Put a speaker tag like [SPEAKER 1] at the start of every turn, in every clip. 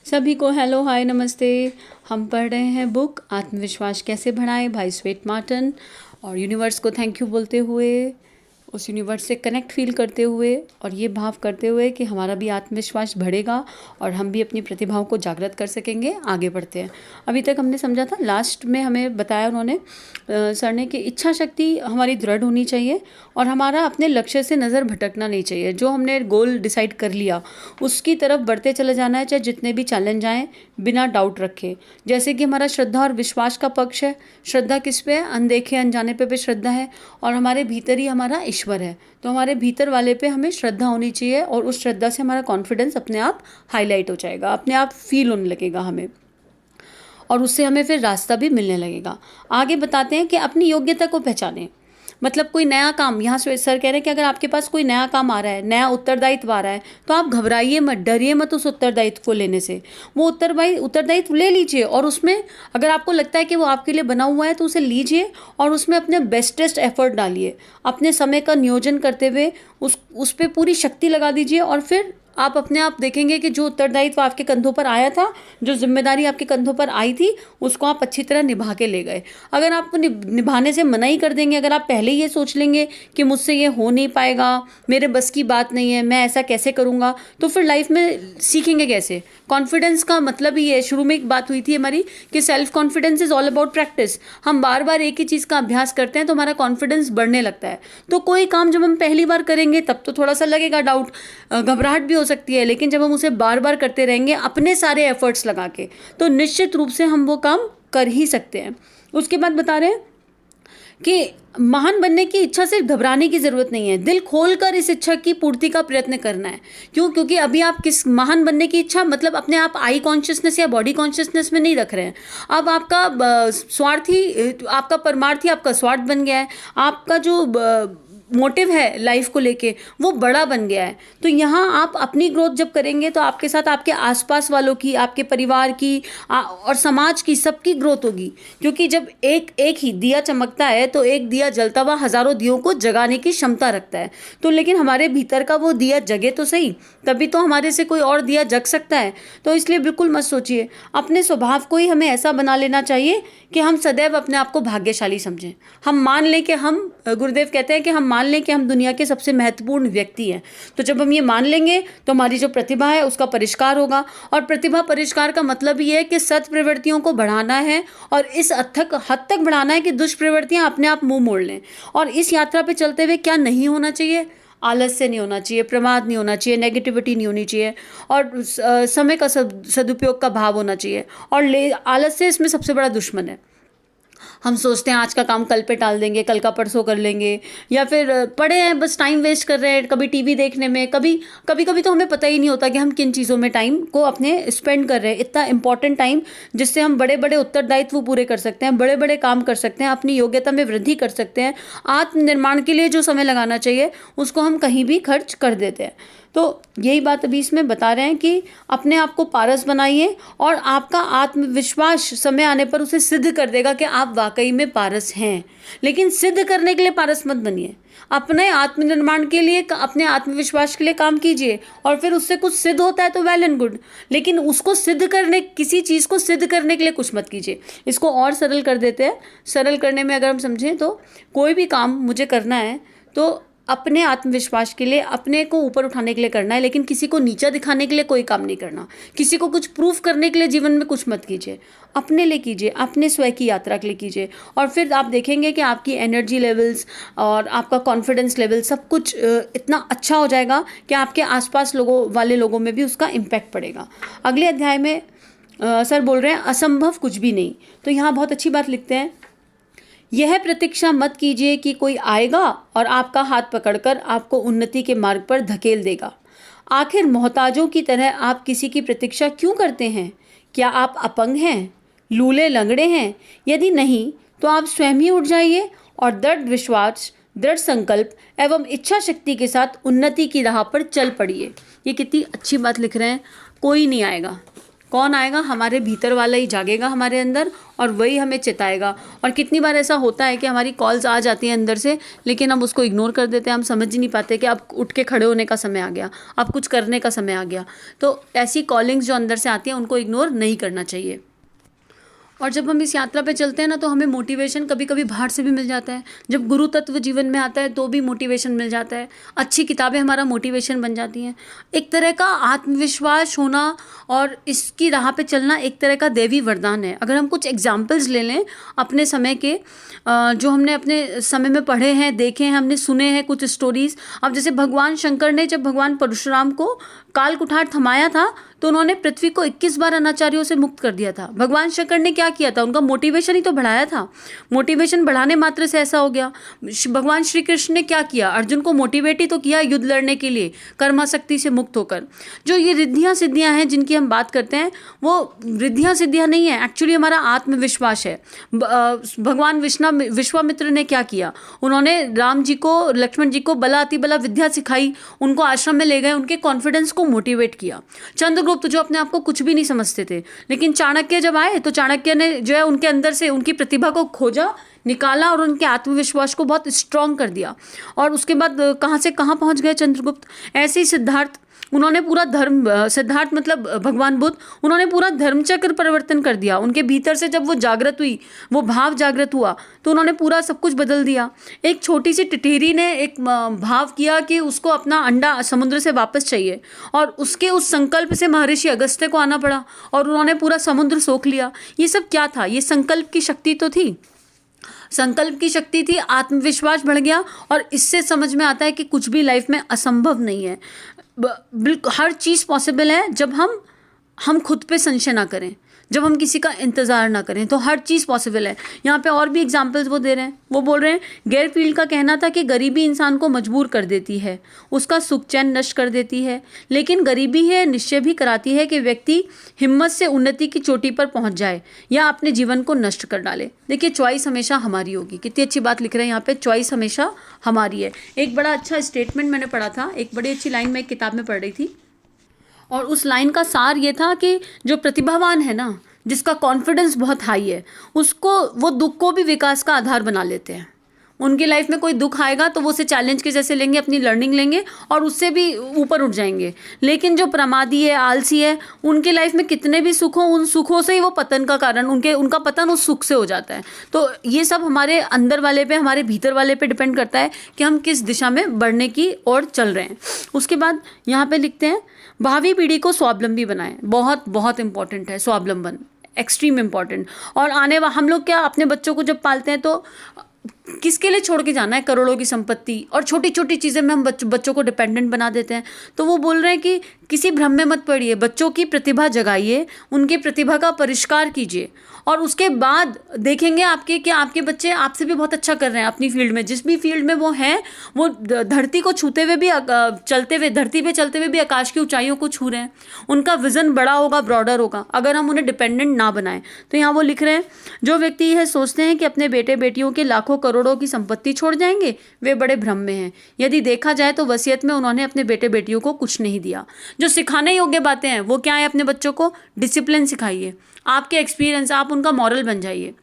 [SPEAKER 1] सभी को hello hi नमस्ते। हम पढ़ रहे हैं बुक आत्मविश्वास कैसे बढ़ाएं भाई स्वेट मार्टन, और यूनिवर्स को थैंक यू बोलते हुए, उस यूनिवर्स से कनेक्ट फील करते हुए और ये भाव करते हुए कि हमारा भी आत्मविश्वास बढ़ेगा और हम भी अपनी प्रतिभाओं को जागृत कर सकेंगे। आगे बढ़ते हैं। अभी तक हमने समझा था, लास्ट में हमें बताया उन्होंने सर ने कि इच्छा शक्ति हमारी दृढ़ होनी चाहिए और हमारा अपने लक्ष्य से नज़र भटकना नहीं चाहिए। जो हमने गोल डिसाइड कर लिया उसकी तरफ बढ़ते चले जाना है, चाहे जितने भी चैलेंज आएँ, बिना डाउट रखे। जैसे कि हमारा श्रद्धा और विश्वास का पक्ष है। श्रद्धा किस पे है? अनदेखे अनजाने पे श्रद्धा है, और हमारे भीतर ही हमारा ईश्वर है। तो हमारे भीतर वाले पे हमें श्रद्धा होनी चाहिए और उस श्रद्धा से हमारा कॉन्फिडेंस अपने आप हाईलाइट हो जाएगा, अपने आप फील होने लगेगा हमें, और उससे हमें फिर रास्ता भी मिलने लगेगा। आगे बताते हैं कि अपनी योग्यता को पहचानें। मतलब कोई नया काम, यहाँ से सर कह रहे हैं कि अगर आपके पास कोई नया काम आ रहा है, नया उत्तरदायित्व आ रहा है, तो आप घबराइए मत, डरिए मत उस उत्तरदायित्व को लेने से। वो उत्तरदायित्व ले लीजिए, और उसमें अगर आपको लगता है कि वो आपके लिए बना हुआ है तो उसे लीजिए और उसमें अपने बेस्टेस्ट एफर्ट डालिए। अपने समय का नियोजन करते हुए उस पर पूरी शक्ति लगा दीजिए, और फिर आप अपने आप देखेंगे कि जो उत्तरदायित्व आपके कंधों पर आया था, जो जिम्मेदारी आपके कंधों पर आई थी, उसको आप अच्छी तरह निभा के ले गए। अगर आपको निभाने से मना ही कर देंगे, अगर आप पहले ही ये सोच लेंगे कि मुझसे ये हो नहीं पाएगा, मेरे बस की बात नहीं है, मैं ऐसा कैसे करूँगा, तो फिर लाइफ में सीखेंगे कैसे? कॉन्फिडेंस का मतलब ही है, शुरू में एक बात हुई थी हमारी कि self confidence is all about practice. हम बार बार एक ही चीज़ का अभ्यास करते हैं तो हमारा कॉन्फिडेंस बढ़ने लगता है। तो कोई काम जब हम पहली बार करेंगे तब तो थोड़ा सा लगेगा, डाउट, घबराहट भी हो सकती है, लेकिन जब हम उसे बार बार करते रहेंगे अपने सारे एफर्ट्स लगा के, तो निश्चित रूप से हम वो काम कर ही सकते हैं। उसके बाद बता रहे हैं कि महान बनने की इच्छा से घबराने की ज़रूरत नहीं है, दिल खोलकर इस इच्छा की पूर्ति का प्रयत्न करना है। क्यों? क्योंकि अभी आप किस महान बनने की इच्छा मतलब अपने आप आई कॉन्शियसनेस या बॉडी कॉन्शियसनेस में नहीं रख रहे हैं। अब आपका आपका परमार्थी आपका स्वार्थ बन गया है, आपका जो मोटिव है लाइफ को लेके वो बड़ा बन गया है। तो यहाँ आप अपनी ग्रोथ जब करेंगे तो आपके साथ आपके आसपास वालों की, आपके परिवार की और समाज की, सबकी ग्रोथ होगी। क्योंकि जब एक ही दिया चमकता है तो एक दिया जलता हुआ हजारों दियों को जगाने की क्षमता रखता है। तो लेकिन हमारे भीतर का वो दिया जगे तो सही, तभी तो हमारे से कोई और दिया जग सकता है। तो इसलिए बिल्कुल मत सोचिए, अपने स्वभाव को ही हमें ऐसा बना लेना चाहिए कि हम सदैव अपने आप को भाग्यशाली समझें। हम मान लें कि हम, गुरुदेव कहते हैं कि हम मान लें कि हम दुनिया के सबसे महत्वपूर्ण व्यक्ति हैं। तो जब हम ये मान लेंगे तो हमारी जो प्रतिभा है उसका परिष्कार होगा, और प्रतिभा परिष्कार का मतलब ये है कि सत् प्रवृत्तियों को बढ़ाना है और इस हद तक बढ़ाना है कि दुष्प्रवृत्तियां अपने आप मुंह मोड़ लें। और इस यात्रा पे चलते हुए क्या नहीं होना चाहिए? आलस्य नहीं होना चाहिए, प्रमाद नहीं होना चाहिए, नेगेटिविटी नहीं होनी चाहिए, और समय का सदुपयोग का भाव होना चाहिए। और आलस्य इसमें सबसे बड़ा दुश्मन है। हम सोचते हैं आज का काम कल पे टाल देंगे, कल का परसों कर लेंगे, या फिर पड़े हैं बस टाइम वेस्ट कर रहे हैं, कभी टीवी देखने में, कभी तो हमें पता ही नहीं होता कि हम किन चीज़ों में टाइम को अपने स्पेंड कर रहे हैं। इतना इंपॉर्टेंट टाइम जिससे हम बड़े बड़े उत्तरदायित्व पूरे कर सकते हैं, बड़े बड़े काम कर सकते हैं, अपनी योग्यता में वृद्धि कर सकते हैं। आत्मनिर्माण के लिए जो समय लगाना चाहिए उसको हम कहीं भी खर्च कर देते हैं। तो यही बात अभी इसमें बता रहे हैं कि अपने आप को पारस बनाइए, और आपका आत्मविश्वास समय आने पर उसे सिद्ध कर देगा कि आप वाकई में पारस हैं। लेकिन सिद्ध करने के लिए पारस मत बनिए, अपने आत्मनिर्माण के लिए, अपने आत्मविश्वास के लिए काम कीजिए, और फिर उससे कुछ सिद्ध होता है तो वेल एंड गुड। लेकिन उसको सिद्ध करने, किसी चीज़ को सिद्ध करने के लिए कुछ मत कीजिए। इसको और सरल कर देते हैं। सरल करने में अगर हम समझें तो कोई भी काम मुझे करना है तो अपने आत्मविश्वास के लिए, अपने को ऊपर उठाने के लिए करना है, लेकिन किसी को नीचा दिखाने के लिए कोई काम नहीं करना। किसी को कुछ प्रूफ करने के लिए जीवन में कुछ मत कीजिए, अपने लिए कीजिए, अपने स्वयं की यात्रा के लिए कीजिए। और फिर आप देखेंगे कि आपकी एनर्जी लेवल्स और आपका कॉन्फिडेंस लेवल सब कुछ इतना अच्छा हो जाएगा कि आपके आसपास लोगों में भी उसका इम्पैक्ट पड़ेगा। अगले अध्याय में सर बोल रहे हैं असंभव कुछ भी नहीं। तो यहाँ बहुत अच्छी बात लिखते हैं, यह प्रतीक्षा मत कीजिए कि कोई आएगा और आपका हाथ पकड़कर आपको उन्नति के मार्ग पर धकेल देगा। आखिर मोहताजों की तरह आप किसी की प्रतीक्षा क्यों करते हैं? क्या आप अपंग हैं, लूले लंगड़े हैं? यदि नहीं तो आप स्वयं ही उठ जाइए और दृढ़ विश्वास, दृढ़ संकल्प एवं इच्छा शक्ति के साथ उन्नति की राह पर चल पड़िए। ये कितनी अच्छी बात लिख रहे हैं। कोई नहीं आएगा, कौन आएगा? हमारे भीतर वाला ही जागेगा हमारे अंदर और वही हमें चेताएगा। और कितनी बार ऐसा होता है कि हमारी कॉल्स आ जाती हैं अंदर से, लेकिन हम उसको इग्नोर कर देते हैं, हम समझ ही नहीं पाते कि अब उठ के खड़े होने का समय आ गया, अब कुछ करने का समय आ गया। तो ऐसी कॉलिंग्स जो अंदर से आती हैं उनको इग्नोर नहीं करना चाहिए। और जब हम इस यात्रा पे चलते हैं ना, तो हमें मोटिवेशन कभी कभी बाहर से भी मिल जाता है। जब गुरु तत्व जीवन में आता है तो भी मोटिवेशन मिल जाता है, अच्छी किताबें हमारा मोटिवेशन बन जाती हैं। एक तरह का आत्मविश्वास होना और इसकी राह पे चलना एक तरह का देवी वरदान है। अगर हम कुछ एग्जाम्पल्स ले लें अपने समय के, जो हमने अपने समय में पढ़े हैं, देखे हैं, हमने सुने हैं कुछ स्टोरीज। अब जैसे भगवान शंकर ने जब भगवान परशुराम को काल कुठार थमाया था, तो उन्होंने पृथ्वी को 21 बार अनाचार्यों से मुक्त कर दिया था। भगवान शंकर ने क्या किया था? उनका मोटिवेशन ही तो बढ़ाया था। मोटिवेशन बढ़ाने मात्र से ऐसा हो गया। भगवान श्री कृष्ण ने क्या किया? अर्जुन को मोटिवेट ही तो किया युद्ध लड़ने के लिए, कर्माशक्ति से मुक्त होकर। जो ये रिद्धियाँ सिद्धियाँ हैं जिनकी हम बात करते हैं, वो रिद्धियाँ सिद्धियाँ नहीं है, एक्चुअली हमारा आत्मविश्वास है। भगवान विश्वामित्र ने क्या किया? उन्होंने राम जी को, लक्ष्मण जी को बला अति बला विद्या सिखाई, उनको आश्रम में ले गए, उनके कॉन्फिडेंस को मोटिवेट किया। चंद्रगुप्त जो अपने आप को कुछ भी नहीं समझते थे, लेकिन चाणक्य जब आए तो चाणक्य ने जो है उनके अंदर से उनकी प्रतिभा को खोजा, निकाला और उनके आत्मविश्वास को बहुत स्ट्रॉन्ग कर दिया। और उसके बाद कहाँ से कहाँ पहुँच गए चंद्रगुप्त। ऐसे ही सिद्धार्थ, उन्होंने पूरा धर्म, सिद्धार्थ मतलब भगवान बुद्ध, उन्होंने पूरा धर्मचक्र परिवर्तन कर दिया। उनके भीतर से जब वो जागृत हुई, वो भाव जागृत हुआ, तो उन्होंने पूरा सब कुछ बदल दिया। एक छोटी सी टिटहरी ने एक भाव किया कि उसको अपना अंडा समुद्र से वापस चाहिए, और उसके उस संकल्प से महर्षि अगस्त्य को आना पड़ा और उन्होंने पूरा समुद्र सोख लिया। ये सब क्या था? ये संकल्प की शक्ति तो थी, संकल्प की शक्ति थी, आत्मविश्वास बढ़ गया। और इससे समझ में आता है कि कुछ भी लाइफ में असंभव नहीं है। बिल्कुल हर चीज़ पॉसिबल है जब हम खुद पे संशय ना करें, जब हम किसी का इंतज़ार ना करें, तो हर चीज़ पॉसिबल है। यहाँ पे और भी एग्जांपल्स वो दे रहे हैं। वो बोल रहे हैं, गेरफील्ड का कहना था कि गरीबी इंसान को मजबूर कर देती है, उसका सुख चैन नष्ट कर देती है, लेकिन गरीबी है निश्चय भी कराती है कि व्यक्ति हिम्मत से उन्नति की चोटी पर पहुँच जाए या अपने जीवन को नष्ट कर डाले। देखिए, चॉइस हमेशा हमारी होगी। कितनी अच्छी बात लिख रहे हैं यहाँ पे, चॉइस हमेशा हमारी है। एक बड़ा अच्छा स्टेटमेंट मैंने पढ़ा था, एक बड़ी अच्छी लाइन मैं एक किताब में पढ़ रही थी, और उस लाइन का सार ये था कि जो प्रतिभावान है ना, जिसका कॉन्फिडेंस बहुत हाई है, उसको वो दुख को भी विकास का आधार बना लेते हैं। उनकी लाइफ में कोई दुख आएगा तो वो उसे चैलेंज के जैसे लेंगे, अपनी लर्निंग लेंगे और उससे भी ऊपर उठ जाएंगे। लेकिन जो प्रमादी है, आलसी है, उनकी लाइफ में कितने भी सुख हो, उन सुखों से ही वो पतन का कारण, उनका पतन उस सुख से हो जाता है। तो ये सब हमारे अंदर वाले पे, हमारे भीतर वाले पे डिपेंड करता है कि हम किस दिशा में बढ़ने की ओर चल रहे हैं। उसके बाद यहाँ पे लिखते हैं, भावी पीढ़ी को स्वावलंबी बनाएं। बहुत बहुत इंपॉर्टेंट है स्वावलंबन, एक्सट्रीम इंपॉर्टेंट। और हम लोग क्या अपने बच्चों को जब पालते हैं तो किसके लिए छोड़ के जाना है करोड़ों की संपत्ति, और छोटी छोटी चीज़ें में हम बच्चों को डिपेंडेंट बना देते हैं। तो वो बोल रहे हैं कि किसी भ्रम में मत पड़िए, बच्चों की प्रतिभा जगाइए, उनकी प्रतिभा का परिष्कार कीजिए, और उसके बाद देखेंगे कि आपके बच्चे आपसे भी बहुत अच्छा कर रहे हैं अपनी फील्ड में, जिस भी फील्ड में वो हैं। वो धरती को छूते हुए भी, चलते हुए, धरती पे चलते हुए भी आकाश की ऊंचाइयों को छू रहे हैं। उनका विजन बड़ा होगा, ब्रॉडर होगा, अगर हम उन्हें डिपेंडेंट ना बनाएं। तो यहाँ वो लिख रहे हैं, जो व्यक्ति यह सोचते हैं कि अपने बेटे बेटियों के लाखों करोड़ों की संपत्ति छोड़ जाएंगे, वे बड़े भ्रम में हैं। यदि देखा जाए तो वसीयत में उन्होंने अपने बेटे बेटियों को कुछ नहीं दिया। जो सिखाने योग्य बातें हैं वो क्या है? अपने बच्चों को डिसिप्लिन सिखाइए, आपके एक्सपीरियंस, आप उनका मॉरल बन जाइए।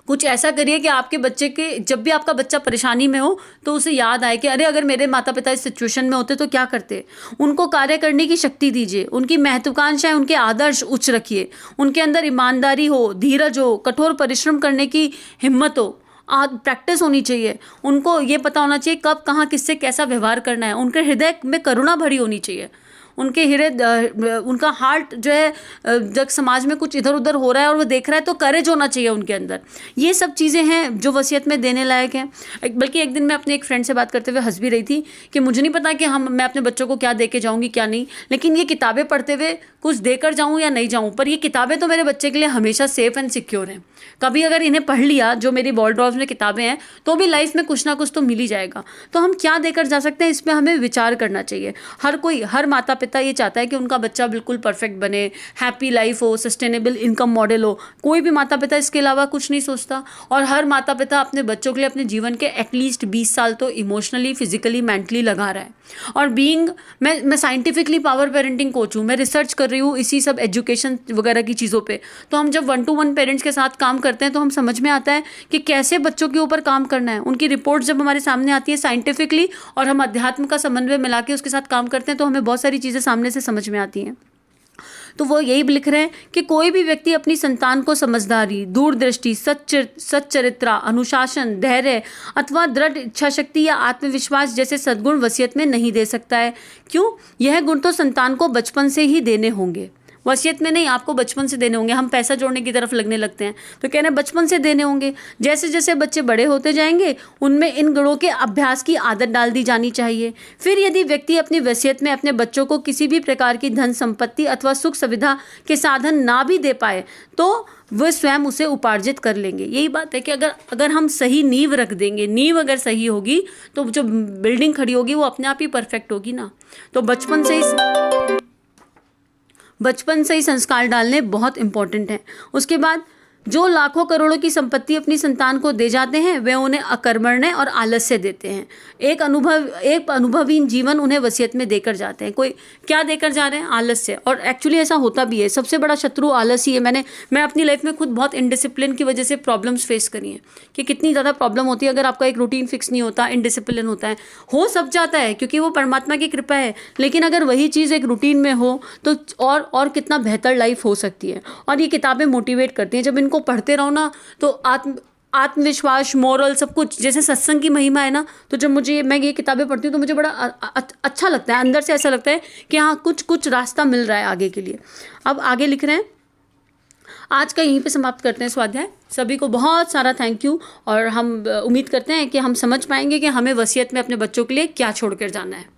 [SPEAKER 1] कुछ ऐसा करिए कि आपके बच्चे के, जब भी आपका बच्चा परेशानी में हो तो उसे याद आए कि अरे अगर मेरे माता पिता इस सिचुएशन में होते तो क्या करते। उनको कार्य करने की शक्ति दीजिए, उनकी महत्वाकांक्षाएं, उनके आदर्श उच्च रखिए, उनके अंदर ईमानदारी हो, धीरज हो, कठोर परिश्रम करने की हिम्मत हो, प्रैक्टिस होनी चाहिए। उनको ये पता होना चाहिए कब कहाँ किससे कैसा व्यवहार करना है। उनके हृदय में करुणा भरी होनी चाहिए। उनके उनका हार्ट जो है, जब समाज में कुछ इधर उधर हो रहा है और वो देख रहा है तो करेज होना चाहिए उनके अंदर। ये सब चीज़ें हैं जो वसीयत में देने लायक हैं। बल्कि एक दिन मैं अपने एक फ्रेंड से बात करते हुए हंस भी रही थी कि मुझे नहीं पता कि मैं अपने बच्चों को क्या दे के जाऊँगी क्या नहीं, लेकिन ये किताबें पढ़ते हुए कुछ देकर जाऊँ या नहीं जाऊँ, पर ये किताबें तो मेरे बच्चे के लिए हमेशा सेफ एंड सिक्योर हैं। कभी अगर इन्हें पढ़ लिया, जो मेरी वॉलड्रॉफ्स में किताबें हैं, तो भी लाइफ में कुछ ना कुछ तो मिल ही जाएगा। तो हम क्या देकर जा सकते हैं, इस पर हमें विचार करना चाहिए। हर माता पिता ये चाहता है कि उनका बच्चा बिल्कुल परफेक्ट बने, हैप्पी लाइफ हो, सस्टेनेबल इनकम मॉडल हो। कोई भी माता पिता इसके अलावा कुछ नहीं सोचता। और हर माता पिता अपने बच्चों के लिए अपने जीवन के एटलीस्ट 20 साल तो इमोशनली, फिजिकली, मेंटली लगा रहा है। और मैं साइंटिफिकली पावर पेरेंटिंग कोच हूँ, मैं रिसर्च कर रही हूँ इसी सब एजुकेशन वगैरह की चीज़ों पे। तो हम जब 1-to-1 पेरेंट्स के साथ काम करते हैं तो हम समझ में आता है कि कैसे बच्चों के ऊपर काम करना है। उनकी रिपोर्ट जब हमारे सामने आती है साइंटिफिकली और हम अध्यात्म का समन्वय मिला के उसके साथ काम करते हैं तो हमें बहुत सारी चीज़ें सामने से समझ में आती हैं। तो वो यही लिख रहे हैं कि कोई भी व्यक्ति अपनी संतान को समझदारी, दूरदृष्टि, सच्चरित्रा, अनुशासन, धैर्य अथवा दृढ़ इच्छा शक्ति या आत्मविश्वास जैसे सद्गुण वसीयत में नहीं दे सकता है। क्यों? यह गुण तो संतान को बचपन से ही देने होंगे, वसीयत में नहीं, आपको बचपन से देने होंगे। हम पैसा जोड़ने की तरफ लगने लगते हैं तो कह रहे हैं बचपन से देने होंगे। जैसे जैसे बच्चे बड़े होते जाएंगे उनमें इन गुणों के अभ्यास की आदत डाल दी जानी चाहिए। फिर यदि व्यक्ति अपनी वसीयत में अपने बच्चों को किसी भी प्रकार की धन संपत्ति अथवा सुख सुविधा के साधन ना भी दे पाए तो वह स्वयं उसे उपार्जित कर लेंगे। यही बात है कि अगर हम सही नींव रख देंगे, नींव अगर सही होगी तो जो बिल्डिंग खड़ी होगी वो अपने आप ही परफेक्ट होगी ना। तो बचपन से ही संस्कार डालने बहुत इंपॉर्टेंट है। उसके बाद जो लाखों करोड़ों की संपत्ति अपनी संतान को दे जाते हैं वे उन्हें अकर्मण्य और आलस्य देते हैं। एक अनुभवहीन जीवन उन्हें वसीयत में देकर जाते हैं। कोई क्या देकर जा रहे हैं? आलस्य। और एक्चुअली ऐसा होता भी है, सबसे बड़ा शत्रु आलस ही है। मैं अपनी लाइफ में खुद बहुत इनडिसिप्लिन की वजह से प्रॉब्लम्स फेस करी हैं कि कितनी ज़्यादा प्रॉब्लम होती है अगर आपका एक रूटीन फिक्स नहीं होता, इनडिसिप्लिन होता है। हो सब जाता है क्योंकि वो परमात्मा की कृपा है, लेकिन अगर वही चीज़ एक रूटीन में हो तो और कितना बेहतर लाइफ हो सकती है। और ये किताबें मोटिवेट करती हैं। जब इनको पढ़ते रहो ना तो आत्मविश्वास, मोरल, सब कुछ, जैसे सत्संग की महिमा है ना, तो जब मैं ये किताबें पढ़ती हूँ तो मुझे बड़ा अच्छा लगता है, अंदर से ऐसा लगता है कि हाँ कुछ रास्ता मिल रहा है आगे के लिए। अब आगे लिख रहे हैं, आज का यहीं पे समाप्त करते हैं स्वाध्याय। सभी को बहुत सारा थैंक यू और हम उम्मीद करते हैं कि हम समझ पाएंगे कि हमें वसीयत में अपने बच्चों के लिए क्या छोड़ कर जाना है।